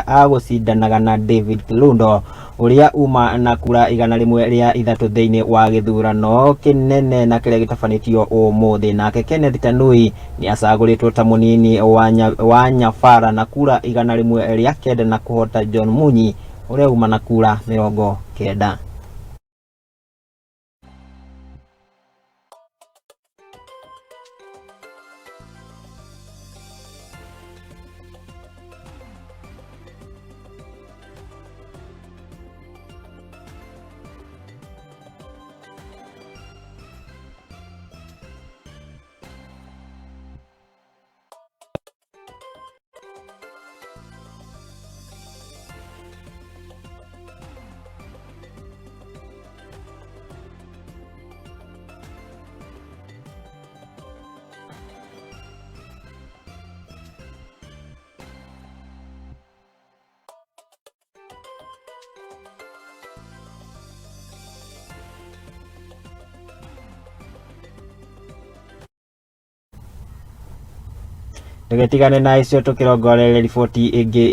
agushindanaga na Kilundo uria uma na kura 103 thiini wa ithurano kinene na kiria gitafanitio umuthi. Nake Kenneth tanui niachaguritwo ta munini wa nyabara na kura 109 na kuhota munyi uria uma na kura 90. Tugetigane na icio tukirongorere riboti ingi